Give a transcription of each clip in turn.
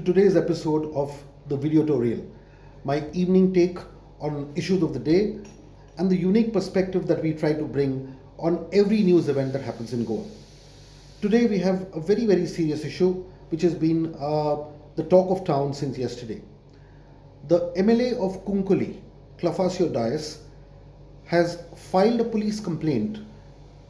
today's episode of the VIDEOTORIAL, my evening take on issues of the day and the unique perspective that we try to bring on every news event that happens in Goa. Today we have a very, very serious issue which has been the talk of town since yesterday. The MLA of Kunkuli, Clafasio Dias, has filed a police complaint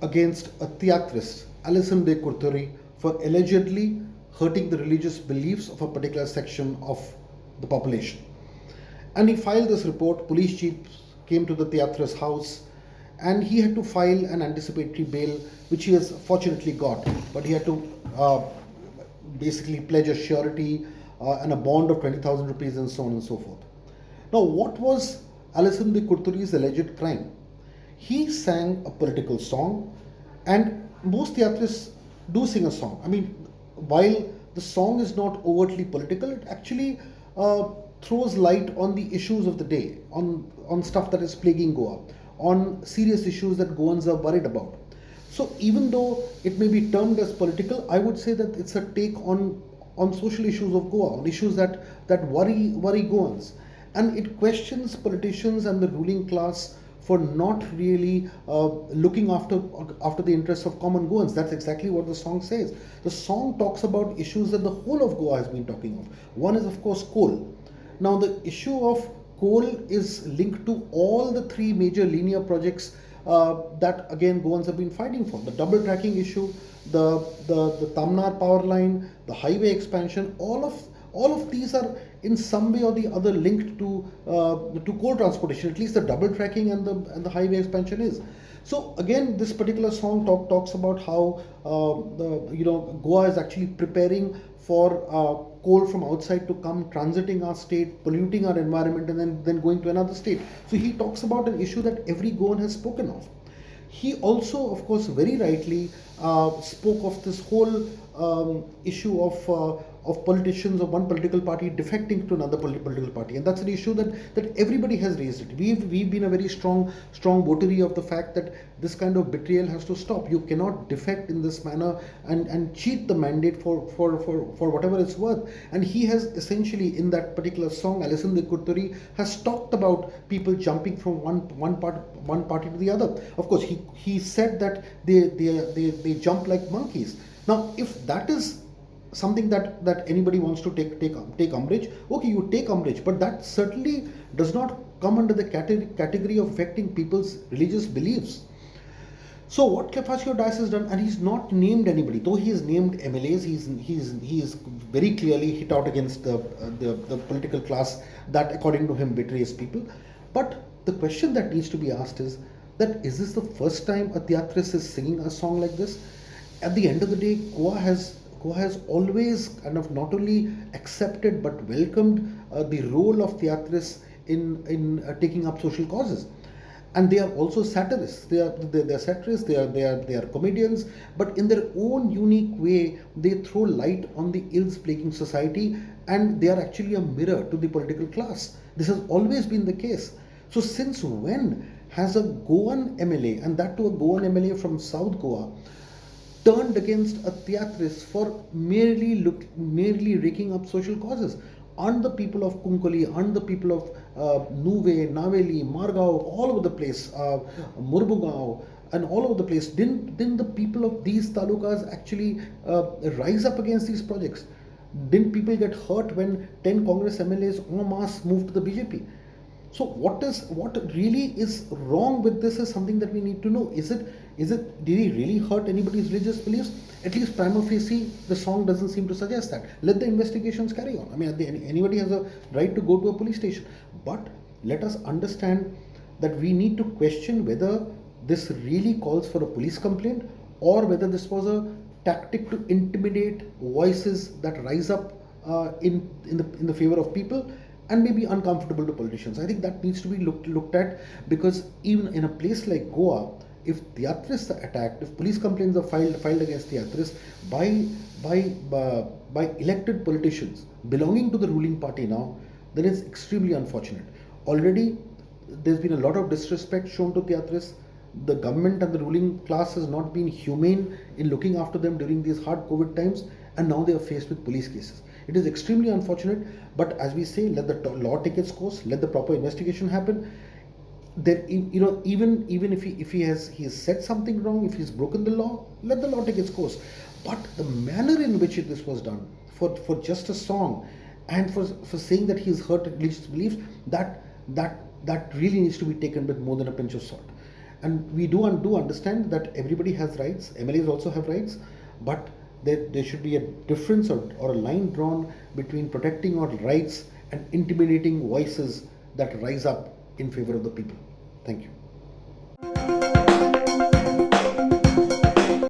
against a Tiatrist, Alison de Kurturi, for allegedly hurting the religious beliefs of a particular section of the population. And he filed this report. Police chief came to the Tiatrist house and he had to file an anticipatory bail, which he has fortunately got. But he had to basically pledge a surety and a bond of 20,000 rupees and so on and so forth. Now, what was Alison de Kurturi's alleged crime? He sang a political song, and most theatrists do sing a song. I mean, while the song is not overtly political, it actually throws light on the issues of the day, on stuff that is plaguing Goa, on serious issues that Goans are worried about. So even though it may be termed as political, I would say that it's a take on social issues of Goa, on issues that worry Goans. And it questions politicians and the ruling class for not really looking after the interests of common Goans. That's exactly what the song says. The song talks about issues that the whole of Goa has been talking of. One is, of course, coal. Now, the issue of coal is linked to all the three major linear projects that, again, Goans have been fighting for. The double tracking issue, the Tamnar power line, the highway expansion, all of these are in some way or the other linked to coal transportation. At least the double tracking and the highway expansion is. So again, this particular song talks about how Goa is actually preparing for coal from outside to come transiting our state, polluting our environment, and then going to another state. So he talks about an issue that every Goan has spoken of. He also, of course, very rightly spoke of this whole issue of politicians of one political party defecting to another political party, and that's an issue that everybody has raised it. We've been a very strong votary of the fact that this kind of betrayal has to stop. You cannot defect in this manner and cheat the mandate for whatever it's worth. And he has essentially, in that particular song, Alison de Kurturi has talked about people jumping from one party to the other. Of course, he said that they jump like monkeys. Now, if that is something that anybody wants to take umbrage, okay, you take umbrage, but that certainly does not come under the category of affecting people's religious beliefs. So what Clafasio Dias has done, and he's not named anybody, though he has named MLAs, he is very clearly hit out against the political class that, according to him, betrays people. But the question that needs to be asked is this the first time a theatrist is singing a song like this? At the end of the day, Goa has always kind of not only accepted but welcomed the role of theatrists in taking up social causes. And they are also satirists. They are satirists. They are comedians. But in their own unique way, they throw light on the ills plaguing society, and they are actually a mirror to the political class. This has always been the case. So since when has a Goan MLA, and that to a Goan MLA from South Goa, turned against a theatrist for merely raking up social causes? Aren't the people of Kunkuli, aren't the people of Nuve, Naveli, Margao, all over the place, Murbugao, and all over the place, didn't the people of these talukas actually rise up against these projects? Didn't people get hurt when 10 Congress MLAs en masse moved to the BJP? So what really is wrong with this is something that we need to know. Did he really hurt anybody's religious beliefs? At least prima facie, the song doesn't seem to suggest that. Let the investigations carry on. I mean, anybody has a right to go to a police station. But let us understand that we need to question whether this really calls for a police complaint, or whether this was a tactic to intimidate voices that rise up in the favor of people and may be uncomfortable to politicians. I think that needs to be looked at, because even in a place like Goa, if theatrists are attacked, if police complaints are filed against theatrists by elected politicians belonging to the ruling party now, then it's extremely unfortunate. Already, there's been a lot of disrespect shown to theatrists. The government and the ruling class has not been humane in looking after them during these hard COVID times, and now they are faced with police cases. It is extremely unfortunate, but as we say, let the law take its course, let the proper investigation happen. There, even if he has said something wrong, if he's broken the law, let the law take its course. But the manner in which this was done, for just a song, and for saying that he's hurt religious beliefs, that really needs to be taken with more than a pinch of salt. And we do understand that everybody has rights, MLAs also have rights, but there should be a difference, or a line drawn between protecting our rights and intimidating voices that rise up in favor of the people. Thank you.